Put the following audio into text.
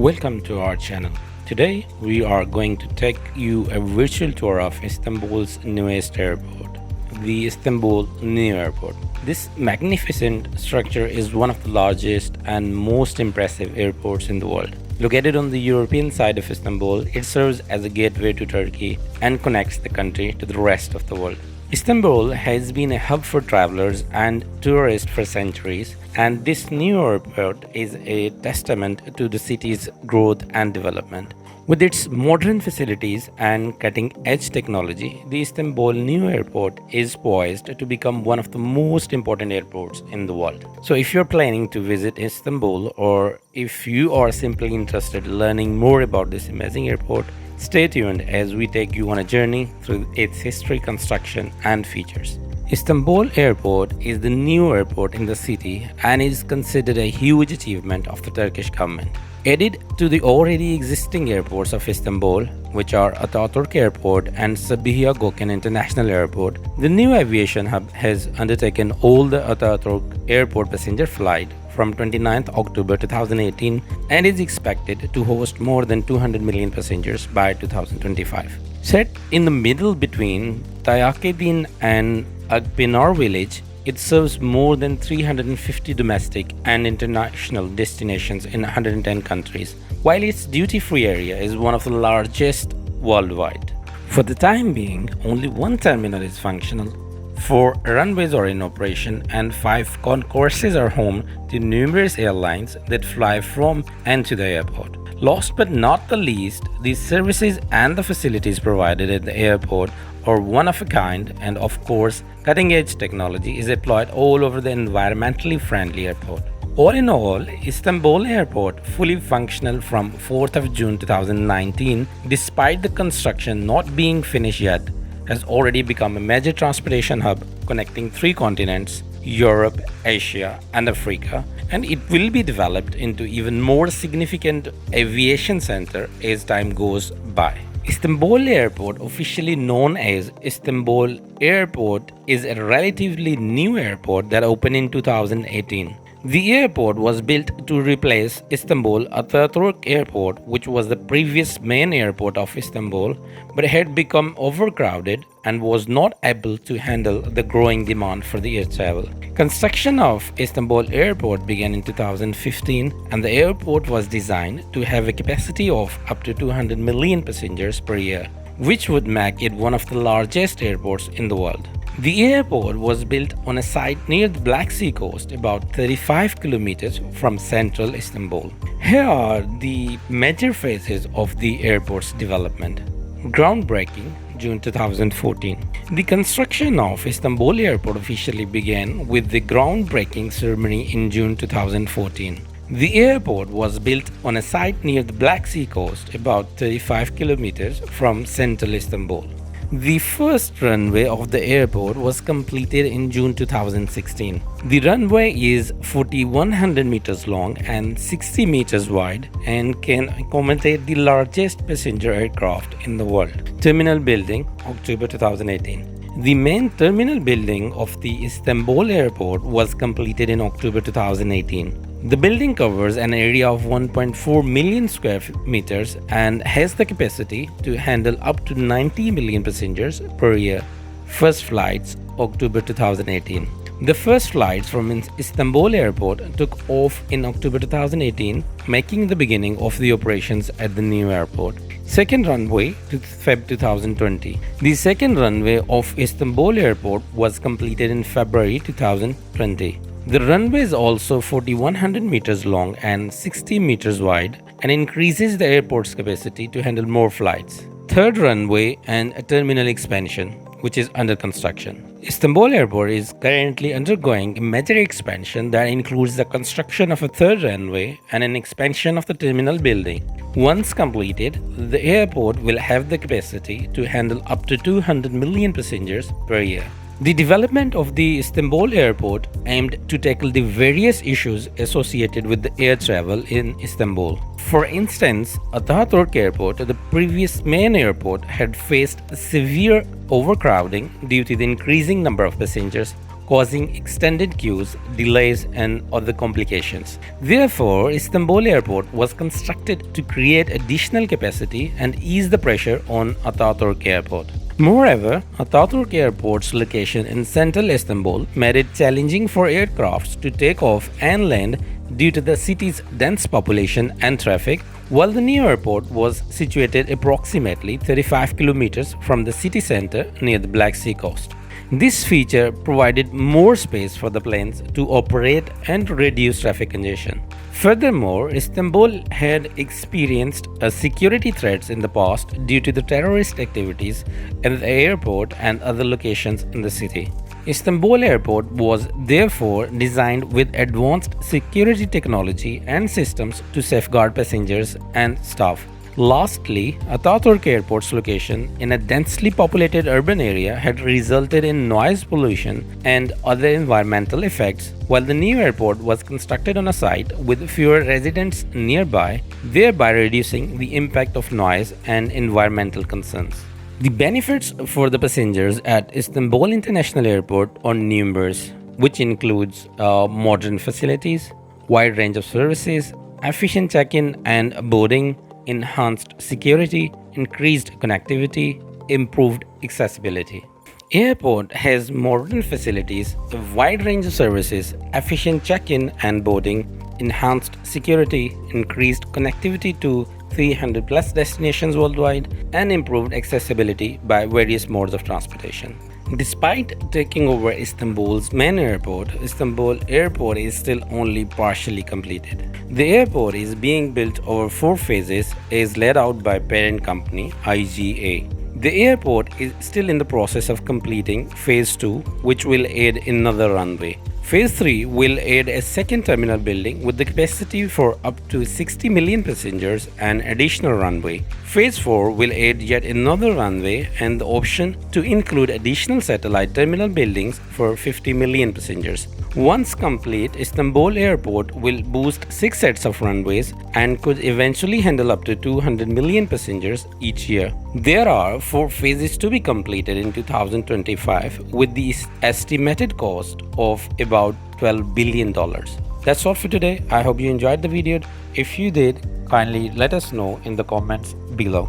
Welcome to our channel. Today we are going to take you a virtual tour of Istanbul's newest airport, the Istanbul New Airport. This magnificent structure is one of the largest and most impressive airports in the world. Located on the European side of Istanbul, it serves as a gateway to Turkey and connects the country to the rest of the world. Istanbul has been a hub for travelers and tourists for centuries, and this new airport is a testament to the city's growth and development. With its modern facilities and cutting edge technology, the Istanbul New Airport is poised to become one of the most important airports in the world. So, if you're planning to visit Istanbul or if you are simply interested in learning more about this amazing airport, stay tuned as we take you on a journey through its history, construction, and features. Istanbul Airport is the new airport in the city and is considered a huge achievement of the Turkish government. Added to the already existing airports of Istanbul, which are Ataturk Airport and Sabiha Gokcen International Airport, the new aviation hub has undertaken all the Ataturk Airport passenger flight from 29th October 2018 and is expected to host more than 200 million passengers by 2025. Set in the middle between Tayakadin and Akpinar village, it serves more than 350 domestic and international destinations in 110 countries, while its duty-free area is one of the largest worldwide. For the time being, only one terminal is functional, 4 runways are in operation, and 5 concourses are home to numerous airlines that fly from and to the airport. Last but not the least, the services and the facilities provided at the airport are one of a kind, and of course, cutting-edge technology is employed all over the environmentally friendly airport. All in all, Istanbul Airport, fully functional from 4th of June 2019, despite the construction not being finished yet, has already become a major transportation hub connecting 3 continents, Europe, Asia, and Africa, and it will be developed into even more significant aviation center as time goes by. Istanbul Airport, officially known as Istanbul Airport, is a relatively new airport that opened in 2018. The airport was built to replace Istanbul Ataturk Airport, which was the previous main airport of Istanbul, but had become overcrowded and was not able to handle the growing demand for the air travel. Construction of Istanbul Airport began in 2015, and the airport was designed to have a capacity of up to 200 million passengers per year, which would make it one of the largest airports in the world. The airport was built on a site near the Black Sea coast, about 35 kilometers from central Istanbul. Here are the major phases of the airport's development. Groundbreaking, June 2014. The construction of Istanbul Airport officially began with the groundbreaking ceremony in June 2014. The airport was built on a site near the Black Sea coast, about 35 kilometers from central Istanbul. The first runway of the airport was completed in June 2016. The runway is 4,100 meters long and 60 meters wide and can accommodate the largest passenger aircraft in the world. Terminal building, October 2018. The main terminal building of the Istanbul Airport was completed in October 2018. The building covers an area of 1.4 million square meters and has the capacity to handle up to 90 million passengers per year. First flights, October 2018. The first flights from Istanbul Airport took off in October 2018, making the beginning of the operations at the new airport. Second runway to Feb 2020. The second runway of Istanbul Airport was completed in February 2020. The runway is also 4,100 meters long and 60 meters wide and increases the airport's capacity to handle more flights. Third runway and a terminal expansion, which is under construction. Istanbul Airport is currently undergoing a major expansion that includes the construction of a third runway and an expansion of the terminal building. Once completed, the airport will have the capacity to handle up to 200 million passengers per year. The development of the Istanbul Airport aimed to tackle the various issues associated with the air travel in Istanbul. For instance, Ataturk Airport, the previous main airport, had faced severe overcrowding due to the increasing number of passengers causing extended queues, delays, and other complications. Therefore, Istanbul Airport was constructed to create additional capacity and ease the pressure on Ataturk Airport. Moreover, Ataturk Airport's location in central Istanbul made it challenging for aircrafts to take off and land due to the city's dense population and traffic, while the new airport was situated approximately 35 kilometers from the city center near the Black Sea coast. This feature provided more space for the planes to operate and reduce traffic congestion. Furthermore, Istanbul had experienced security threats in the past due to the terrorist activities at the airport and other locations in the city. Istanbul Airport was therefore designed with advanced security technology and systems to safeguard passengers and staff. Lastly, Ataturk Airport's location in a densely populated urban area had resulted in noise pollution and other environmental effects, while the new airport was constructed on a site with fewer residents nearby, thereby reducing the impact of noise and environmental concerns. The benefits for the passengers at Istanbul International Airport are numerous, which includes modern facilities, wide range of services, efficient check-in and boarding, enhanced security, increased connectivity, improved accessibility. Airport has modern facilities, a wide range of services, efficient check-in and boarding, enhanced security, increased connectivity to 300 plus destinations worldwide, and improved accessibility by various modes of transportation. Despite taking over Istanbul's main airport, Istanbul Airport is still only partially completed. The airport is being built over 4 phases as laid out by parent company IGA. The airport is still in the process of completing Phase 2, which will add another runway. Phase 3 will add a second terminal building with the capacity for up to 60 million passengers and additional runway. Phase 4 will add yet another runway and the option to include additional satellite terminal buildings for 50 million passengers. Once complete, Istanbul Airport will boost 6 sets of runways and could eventually handle up to 200 million passengers each year. There are 4 phases to be completed in 2025 with the estimated cost of about $12 billion. That's all for today. I hope you enjoyed the video. If you did, kindly let us know in the comments below.